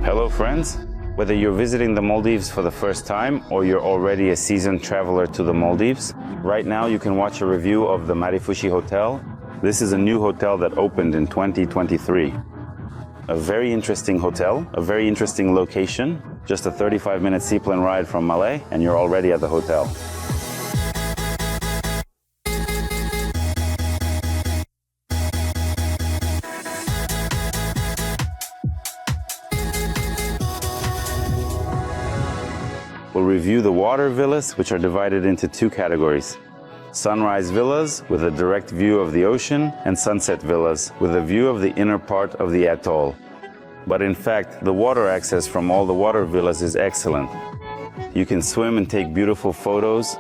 Hello friends, whether you're visiting the Maldives for the first time or you're already a seasoned traveler to the Maldives, right now you can watch a review of the Madifushi Hotel. This is a new hotel that opened in 2023. A very interesting hotel, a very interesting location, just a 35-minute seaplane ride from Malé and you're already at the hotel. We'll review the water villas, which are divided into two categories. Sunrise villas with a direct view of the ocean and sunset villas with a view of the inner part of the atoll. But in fact, the water access from all the water villas is excellent. You can swim and take beautiful photos.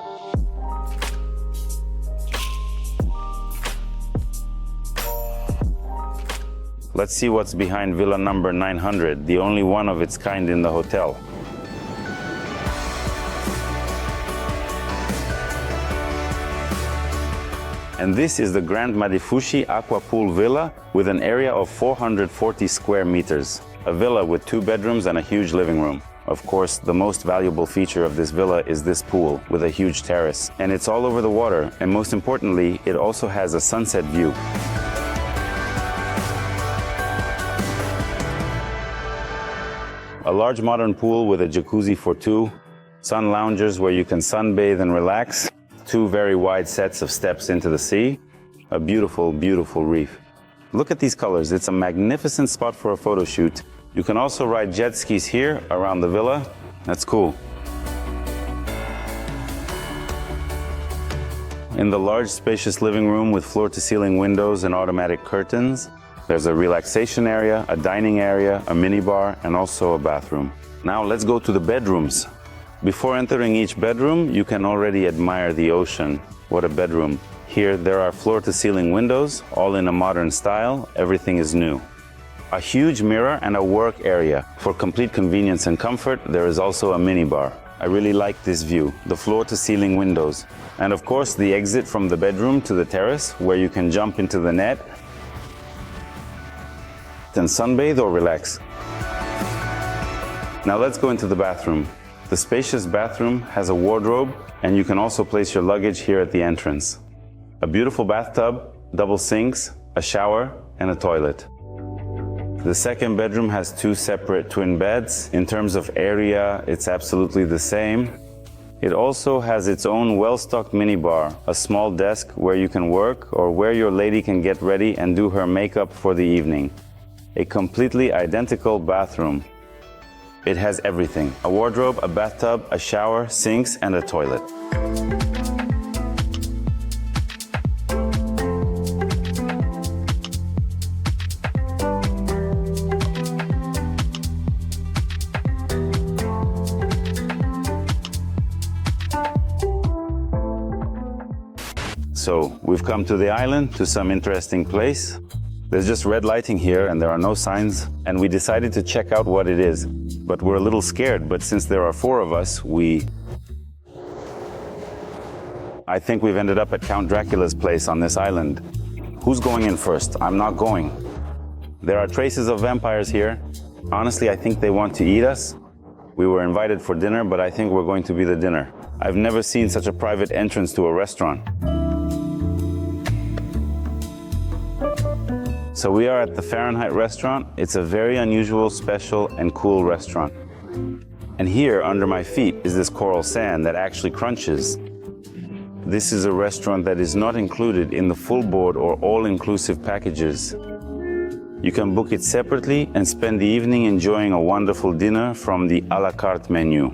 Let's see what's behind villa number 900, the only one of its kind in the hotel. And this is the Grand Madifushi Aqua Pool Villa with an area of 440 square meters. A villa with 2 bedrooms and a huge living room. Of course, the most valuable feature of this villa is this pool with a huge terrace. And it's all over the water, and most importantly, it also has a sunset view. A large modern pool with a jacuzzi for 2, sun loungers where you can sunbathe and relax, 2 very wide sets of steps into the sea, a beautiful, beautiful reef. Look at these colors, it's a magnificent spot for a photo shoot. You can also ride jet skis here around the villa, that's cool. In the large spacious living room with floor-to-ceiling windows and automatic curtains, there's a relaxation area, a dining area, a minibar, and also a bathroom. Now let's go to the bedrooms. Before entering each bedroom, you can already admire the ocean. What a bedroom. Here there are floor-to-ceiling windows, all in a modern style, everything is new. A huge mirror and a work area. For complete convenience and comfort, there is also a minibar. I really like this view, the floor-to-ceiling windows. And of course, the exit from the bedroom to the terrace, where you can jump into the net and sunbathe or relax. Now let's go into the bathroom. The spacious bathroom has a wardrobe, and you can also place your luggage here at the entrance. A beautiful bathtub, double sinks, a shower, and a toilet. The second bedroom has 2 separate twin beds. In terms of area, it's absolutely the same. It also has its own well-stocked minibar, a small desk where you can work or where your lady can get ready and do her makeup for the evening. A completely identical bathroom. It has everything, a wardrobe, a bathtub, a shower, sinks, and a toilet. So, we've come to the island, to some interesting place. There's just red lighting here and there are no signs, and we decided to check out what it is. But we're a little scared, but since there are 4 of us, I think we've ended up at Count Dracula's place on this island. Who's going in first? I'm not going. There are traces of vampires here. Honestly, I think they want to eat us. We were invited for dinner, but I think we're going to be the dinner. I've never seen such a private entrance to a restaurant. So we are at the Fahrenheit restaurant. It's a very unusual, special, and cool restaurant. And here, under my feet, is this coral sand that actually crunches. This is a restaurant that is not included in the full board or all-inclusive packages. You can book it separately and spend the evening enjoying a wonderful dinner from the a la carte menu.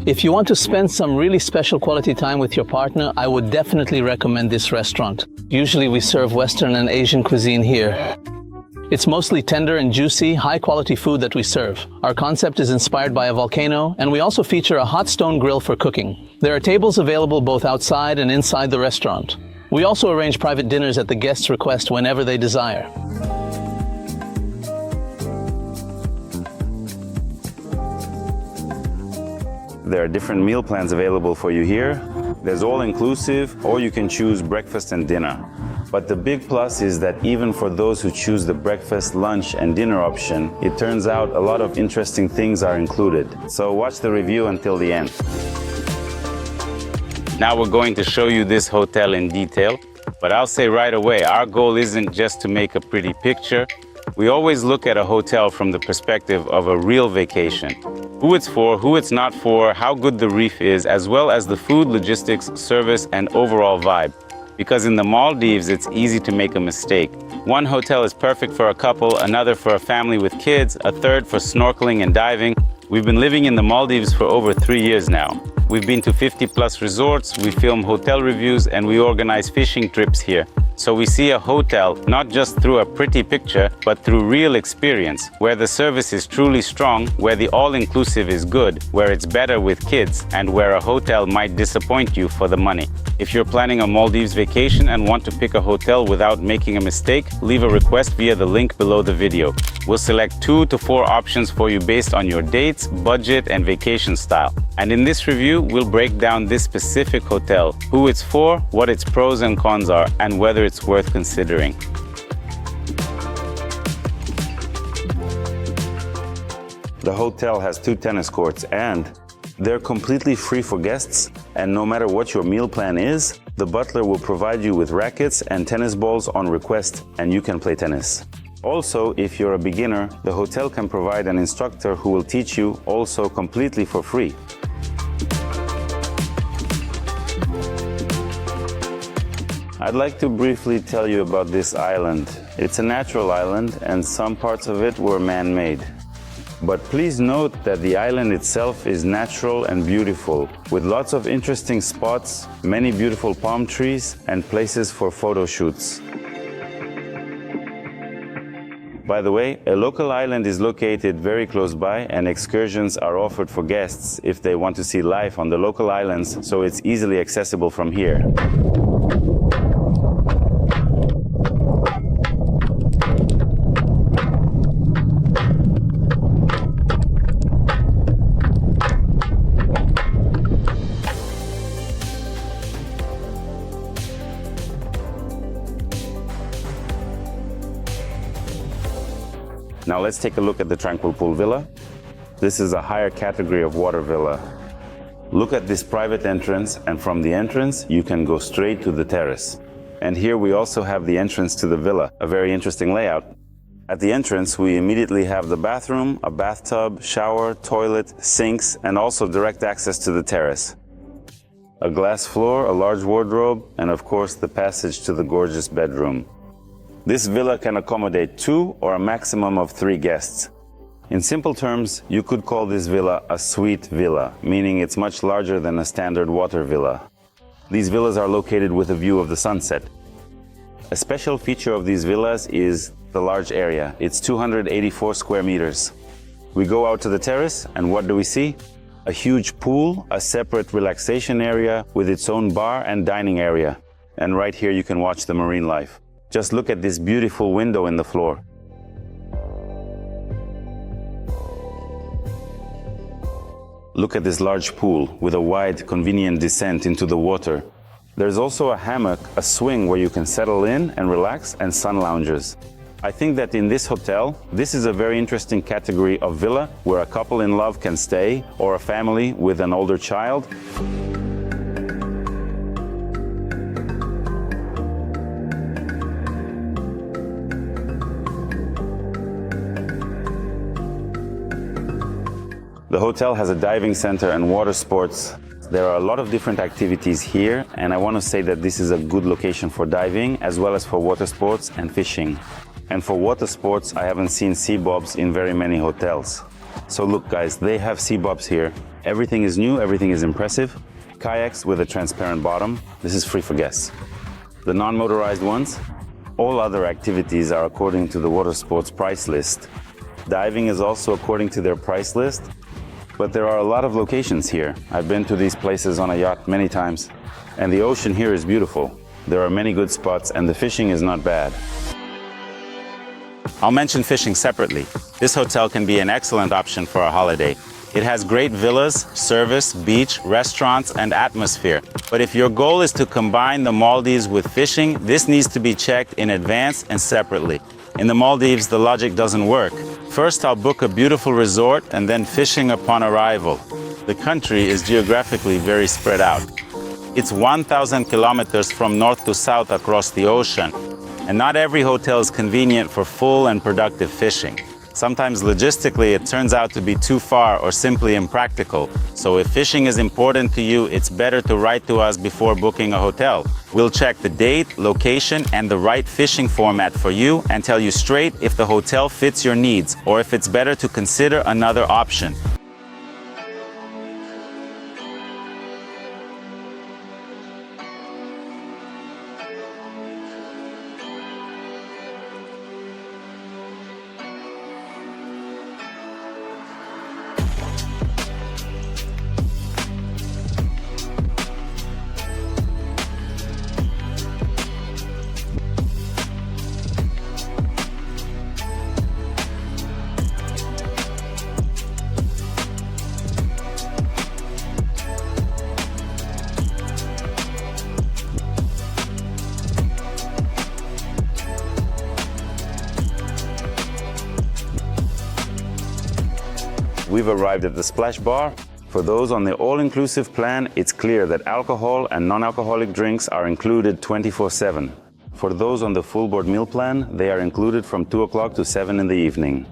If you want to spend some really special quality time with your partner, I would definitely recommend this restaurant. Usually we serve Western and Asian cuisine here. It's mostly tender and juicy, high-quality food that we serve. Our concept is inspired by a volcano, and we also feature a hot stone grill for cooking. There are tables available both outside and inside the restaurant. We also arrange private dinners at the guests' request whenever they desire. There are different meal plans available for you here. There's all-inclusive, or you can choose breakfast and dinner. But the big plus is that even for those who choose the breakfast, lunch, and dinner option, it turns out a lot of interesting things are included. So watch the review until the end. Now we're going to show you this hotel in detail, but I'll say right away, our goal isn't just to make a pretty picture. We always look at a hotel from the perspective of a real vacation. Who it's for, who it's not for, how good the reef is, as well as the food, logistics, service, and overall vibe. Because in the Maldives, it's easy to make a mistake. One hotel is perfect for a couple, another for a family with kids, a third for snorkeling and diving. We've been living in the Maldives for over 3 years now. We've been to 50+ resorts, we film hotel reviews, and we organize fishing trips here. So we see a hotel not just through a pretty picture, but through real experience, where the service is truly strong, where the all-inclusive is good, where it's better with kids, and where a hotel might disappoint you for the money. If you're planning a Maldives vacation and want to pick a hotel without making a mistake, leave a request via the link below the video. We'll select 2 to 4 options for you based on your dates, budget, and vacation style. And in this review, we'll break down this specific hotel, who it's for, what its pros and cons are, and whether it's worth considering. The hotel has 2 tennis courts and they're completely free for guests, and no matter what your meal plan is, the butler will provide you with rackets and tennis balls on request, and you can play tennis. Also, if you're a beginner, the hotel can provide an instructor who will teach you also completely for free. I'd like to briefly tell you about this island. It's a natural island and some parts of it were man-made. But please note that the island itself is natural and beautiful, with lots of interesting spots, many beautiful palm trees, and places for photo shoots. By the way, a local island is located very close by, and excursions are offered for guests if they want to see life on the local islands, so it's easily accessible from here. Now let's take a look at the Tranquil Pool Villa. This is a higher category of water villa. Look at this private entrance, and from the entrance you can go straight to the terrace. And here we also have the entrance to the villa, a very interesting layout. At the entrance we immediately have the bathroom, a bathtub, shower, toilet, sinks, and also direct access to the terrace. A glass floor, a large wardrobe, and of course the passage to the gorgeous bedroom. This villa can accommodate 2 or a maximum of 3 guests. In simple terms, you could call this villa a suite villa, meaning it's much larger than a standard water villa. These villas are located with a view of the sunset. A special feature of these villas is the large area. It's 284 square meters. We go out to the terrace, and what do we see? A huge pool, a separate relaxation area with its own bar and dining area. And right here you can watch the marine life. Just look at this beautiful window in the floor. Look at this large pool with a wide, convenient descent into the water. There's also a hammock, a swing where you can settle in and relax, and sun lounges. I think that in this hotel, this is a very interesting category of villa where a couple in love can stay, or a family with an older child. The hotel has a diving center and water sports. There are a lot of different activities here, and I want to say that this is a good location for diving as well as for water sports and fishing. And for water sports, I haven't seen sea bobs in very many hotels. So look guys, they have sea bobs here. Everything is new, everything is impressive. Kayaks with a transparent bottom. This is free for guests. The non-motorized ones, all other activities are according to the water sports price list. Diving is also according to their price list. But there are a lot of locations here. I've been to these places on a yacht many times. And the ocean here is beautiful. There are many good spots and the fishing is not bad. I'll mention fishing separately. This hotel can be an excellent option for a holiday. It has great villas, service, beach, restaurants, and atmosphere. But if your goal is to combine the Maldives with fishing, this needs to be checked in advance and separately. In the Maldives, the logic doesn't work. First, I'll book a beautiful resort and then fishing upon arrival. The country is geographically very spread out. It's 1,000 kilometers from north to south across the ocean, and not every hotel is convenient for full and productive fishing. Sometimes logistically it turns out to be too far or simply impractical. So if fishing is important to you, it's better to write to us before booking a hotel. We'll check the date, location, and the right fishing format for you and tell you straight if the hotel fits your needs or if it's better to consider another option. We've arrived at the Splash Bar. For those on the all-inclusive plan, it's clear that alcohol and non-alcoholic drinks are included 24/7. For those on the full board meal plan, they are included from 2 o'clock to 7 in the evening.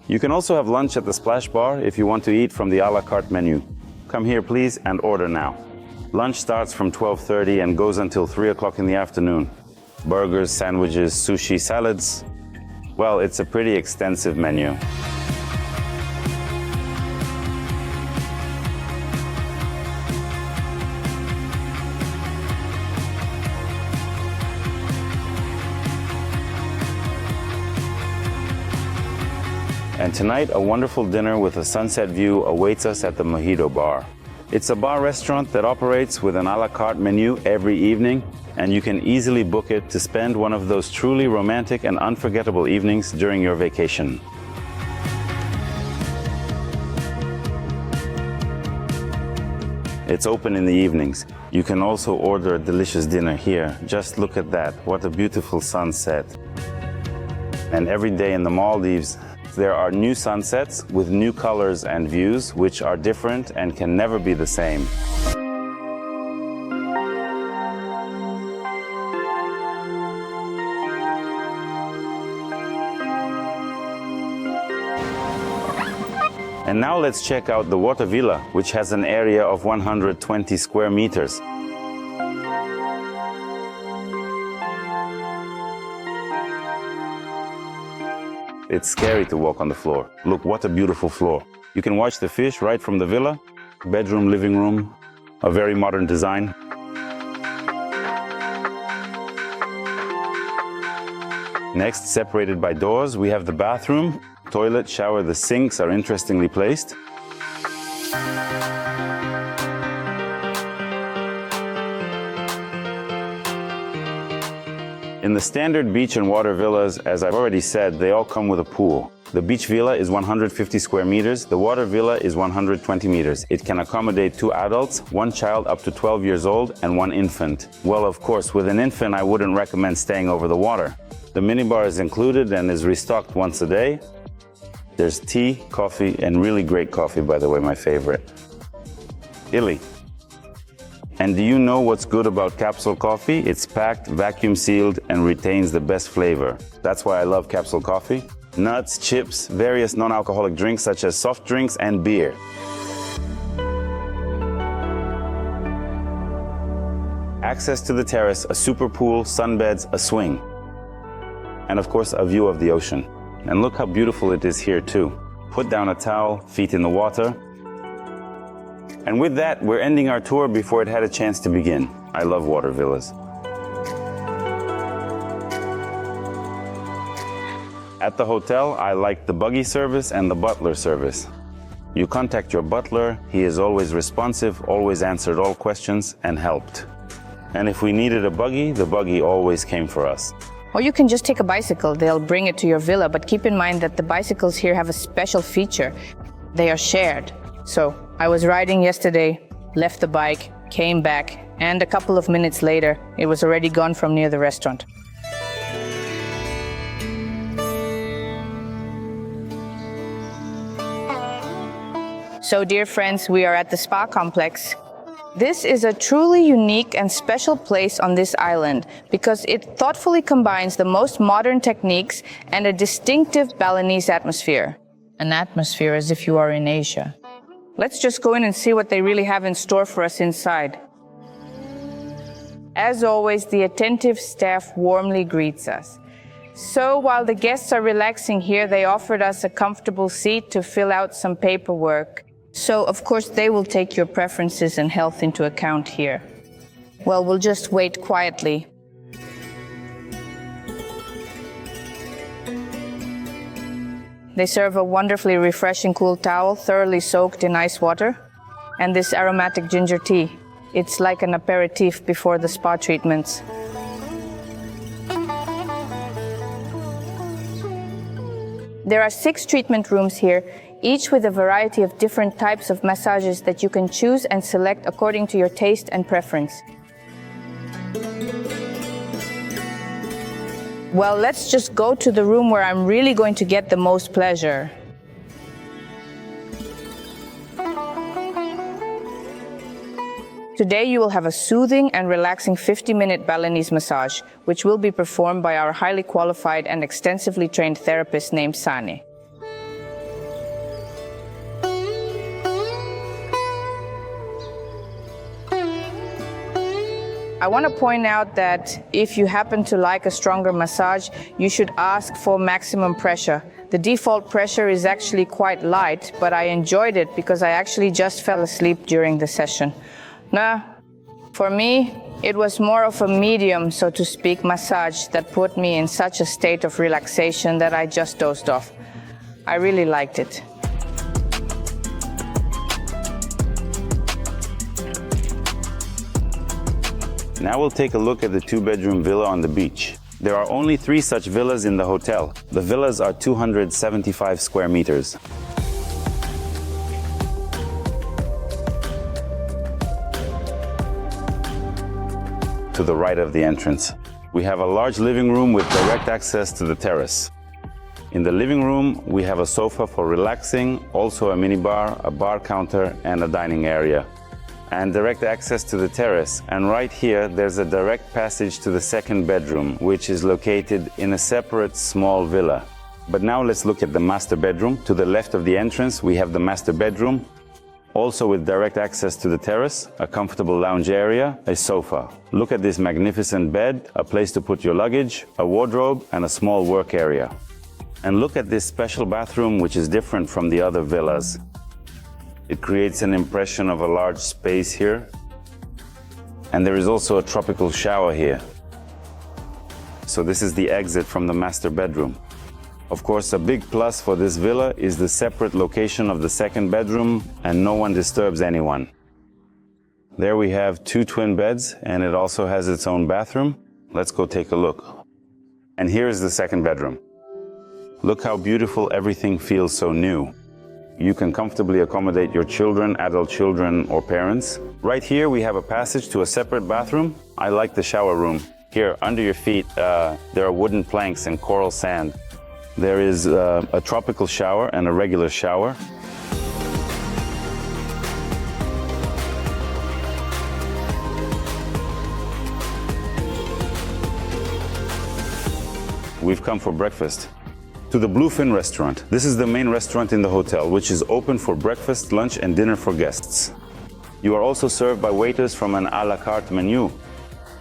You can also have lunch at the Splash Bar if you want to eat from the a la carte menu. Come here, please, and order now. Lunch starts from 12:30 and goes until 3 o'clock in the afternoon. Burgers, sandwiches, sushi, salads. Well, it's a pretty extensive menu. And tonight, a wonderful dinner with a sunset view awaits us at the Mojito Bar. It's a bar restaurant that operates with an a la carte menu every evening, and you can easily book it to spend one of those truly romantic and unforgettable evenings during your vacation. It's open in the evenings. You can also order a delicious dinner here. Just look at that. What a beautiful sunset. And every day in the Maldives, there are new sunsets with new colors and views, which are different and can never be the same. And now let's check out the Water Villa, which has an area of 120 square meters. It's scary to walk on the floor. Look, what a beautiful floor. You can watch the fish right from the villa. Bedroom, living room, a very modern design. Next, separated by doors, we have the bathroom. Toilet, shower, the sinks are interestingly placed. In the standard beach and water villas, as I've already said, they all come with a pool. The beach villa is 150 square meters. The water villa is 120 meters. It can accommodate 2 adults, 1 child up to 12 years old, and 1 infant. Well, of course, with an infant, I wouldn't recommend staying over the water. The minibar is included and is restocked once a day. There's tea, coffee, and really great coffee, by the way, my favorite. Illy. And do you know what's good about capsule coffee? It's packed, vacuum sealed, and retains the best flavor. That's why I love capsule coffee. Nuts, chips, various non-alcoholic drinks such as soft drinks and beer. Access to the terrace, a super pool, sunbeds, a swing. And of course, a view of the ocean. And look how beautiful it is here too. Put down a towel, feet in the water. And with that, we're ending our tour before it had a chance to begin. I love water villas. At the hotel, I like the buggy service and the butler service. You contact your butler, he is always responsive, always answered all questions and helped. And if we needed a buggy, the buggy always came for us. Or you can just take a bicycle, they'll bring it to your villa, but keep in mind that the bicycles here have a special feature. They are shared. So I was riding yesterday, left the bike, came back, and a couple of minutes later, it was already gone from near the restaurant. So dear friends, we are at the spa complex. This is a truly unique and special place on this island because it thoughtfully combines the most modern techniques and a distinctive Balinese atmosphere. An atmosphere as if you are in Asia. Let's just go in and see what they really have in store for us inside. As always, the attentive staff warmly greets us. So while the guests are relaxing here, they offered us a comfortable seat to fill out some paperwork. So, of course, they will take your preferences and health into account here. Well, we'll just wait quietly. They serve a wonderfully refreshing cool towel, thoroughly soaked in ice water, and this aromatic ginger tea. It's like an aperitif before the spa treatments. There are 6 treatment rooms here, each with a variety of different types of massages that you can choose and select according to your taste and preference. Well, let's just go to the room where I'm really going to get the most pleasure. Today you will have a soothing and relaxing 50-minute Balinese massage, which will be performed by our highly qualified and extensively trained therapist named Sane. I want to point out that if you happen to like a stronger massage, you should ask for maximum pressure. The default pressure is actually quite light, but I enjoyed it because I actually just fell asleep during the session. Now, for me, it was more of a medium, so to speak, massage that put me in such a state of relaxation that I just dozed off. I really liked it. Now we'll take a look at the 2-bedroom villa on the beach. There are only 3 such villas in the hotel. The villas are 275 square meters. To the right of the entrance, we have a large living room with direct access to the terrace. In the living room, we have a sofa for relaxing, also a minibar, a bar counter, and a dining area. And direct access to the terrace. And right here, there's a direct passage to the 2nd bedroom, which is located in a separate small villa. But now let's look at the master bedroom. To the left of the entrance, we have the master bedroom, also with direct access to the terrace, a comfortable lounge area, a sofa. Look at this magnificent bed, a place to put your luggage, a wardrobe, and a small work area. And look at this special bathroom, which is different from the other villas. It creates an impression of a large space here. And there is also a tropical shower here. So this is the exit from the master bedroom. Of course, a big plus for this villa is the separate location of the 2nd bedroom, and no one disturbs anyone. There we have 2 twin beds, and it also has its own bathroom. Let's go take a look. And here is the 2nd bedroom. Look how beautiful everything feels so new. You can comfortably accommodate your children, adult children, or parents. Right here we have a passage to a separate bathroom. I like the shower room. Here, under your feet, there are wooden planks and coral sand. There is a tropical shower and a regular shower. We've come for breakfast. To the Bluefin restaurant. This is the main restaurant in the hotel, which is open for breakfast, lunch, and dinner for guests. You are also served by waiters from an a la carte menu.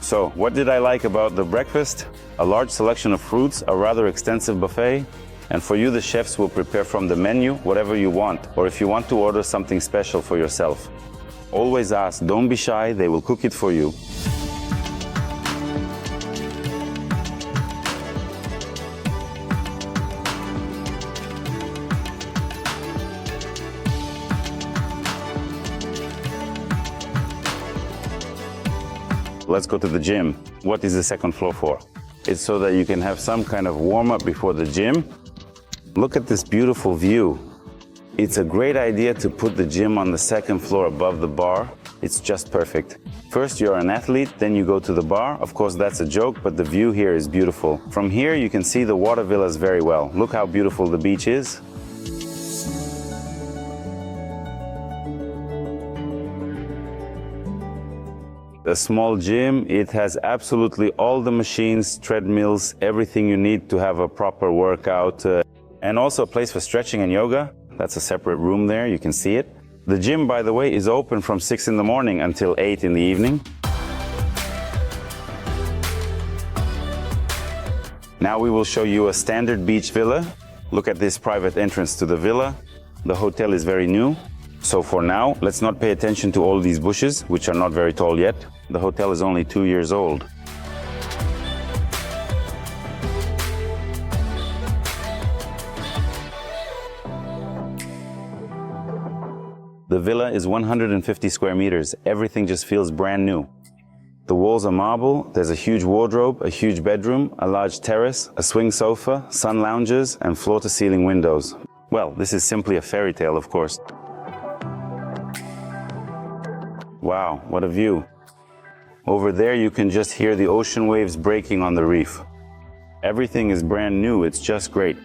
So, what did I like about the breakfast? A large selection of fruits, a rather extensive buffet, and for you the chefs will prepare from the menu whatever you want, or if you want to order something special for yourself. Always ask, don't be shy, they will cook it for you. Let's go to the gym. What is the 2nd floor for? It's so that you can have some kind of warm-up before the gym. Look at this beautiful view. It's a great idea to put the gym on the second floor above the bar. It's just perfect. First you're an athlete, then you go to the bar. Of course that's a joke, but the view here is beautiful. From here you can see the water villas very well. Look how beautiful the beach is. A small gym, it has absolutely all the machines, treadmills, everything you need to have a proper workout. And also a place for stretching and yoga. That's a separate room there, you can see it. The gym, by the way, is open from 6 in the morning until 8 in the evening. Now we will show you a standard beach villa. Look at this private entrance to the villa. The hotel is very new. So for now, let's not pay attention to all these bushes, which are not very tall yet. The hotel is only 2 years old. The villa is 150 square meters. Everything just feels brand new. The walls are marble, there's a huge wardrobe, a huge bedroom, a large terrace, a swing sofa, sun lounges, and floor-to-ceiling windows. Well, this is simply a fairy tale, of course. Wow, what a view. Over there you can just hear the ocean waves breaking on the reef. Everything is brand new, it's just great.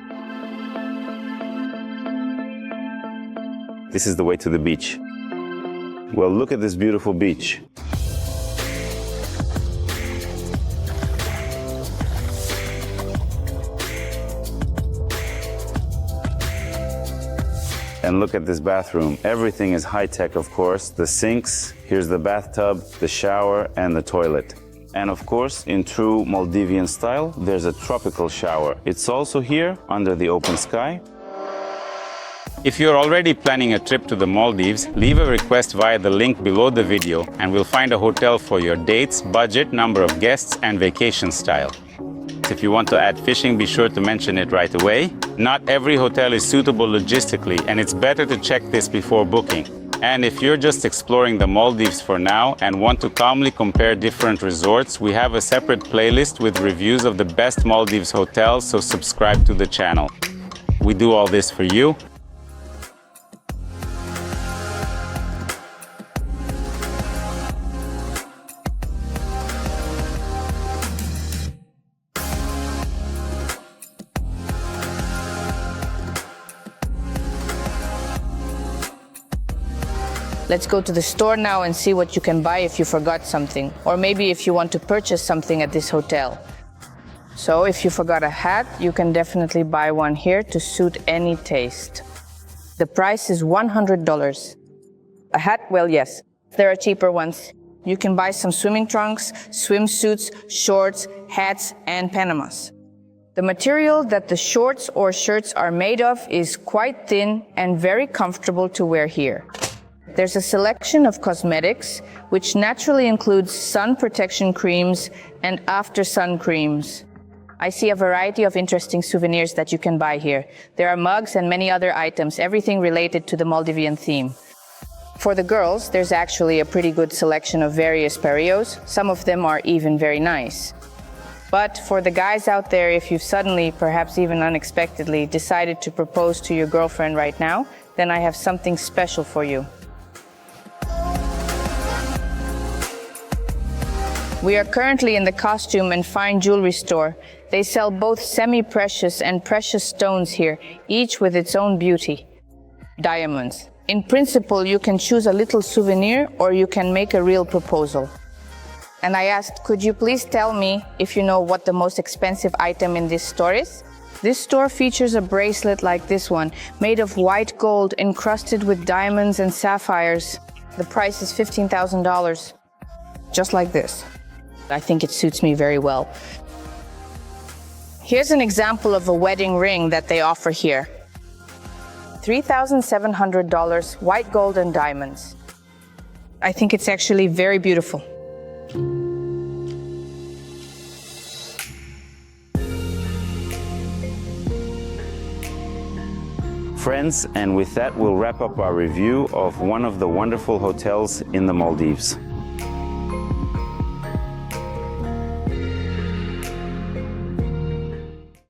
This is the way to the beach. Well, look at this beautiful beach. And look at this bathroom. Everything is high-tech, of course. The sinks, here's the bathtub, the shower, and the toilet. And of course, in true Maldivian style, there's a tropical shower. It's also here, under the open sky. If you're already planning a trip to the Maldives, leave a request via the link below the video, and we'll find a hotel for your dates, budget, number of guests, and vacation style. If you want to add fishing, be sure to mention it right away. Not every hotel is suitable logistically, and it's better to check this before booking. And if you're just exploring the Maldives for now and want to calmly compare different resorts, we have a separate playlist with reviews of the best Maldives hotels, so subscribe to the channel. We do all this for you. Let's go to the store now and see what you can buy if you forgot something, or maybe if you want to purchase something at this hotel. So if you forgot a hat, you can definitely buy one here to suit any taste. The price is $100. A hat? Well, yes, there are cheaper ones. You can buy some swimming trunks, swimsuits, shorts, hats, and Panamas. The material that the shorts or shirts are made of is quite thin and very comfortable to wear here. There's a selection of cosmetics, which naturally includes sun protection creams and after sun creams. I see a variety of interesting souvenirs that you can buy here. There are mugs and many other items, everything related to the Maldivian theme. For the girls, there's actually a pretty good selection of various perios. Some of them are even very nice. But for the guys out there, if you've suddenly, perhaps even unexpectedly, decided to propose to your girlfriend right now, then I have something special for you. We are currently in the costume and fine jewelry store. They sell both semi-precious and precious stones here, each with its own beauty. Diamonds. In principle, you can choose a little souvenir or you can make a real proposal. And I asked, could you please tell me if you know what the most expensive item in this store is? This store features a bracelet like this one, made of white gold encrusted with diamonds and sapphires. The price is $15,000. Just like this. I think it suits me very well. Here's an example of a wedding ring that they offer here. $3,700, white gold and diamonds. I think it's actually very beautiful. Friends, and with that we'll wrap up our review of one of the wonderful hotels in the Maldives.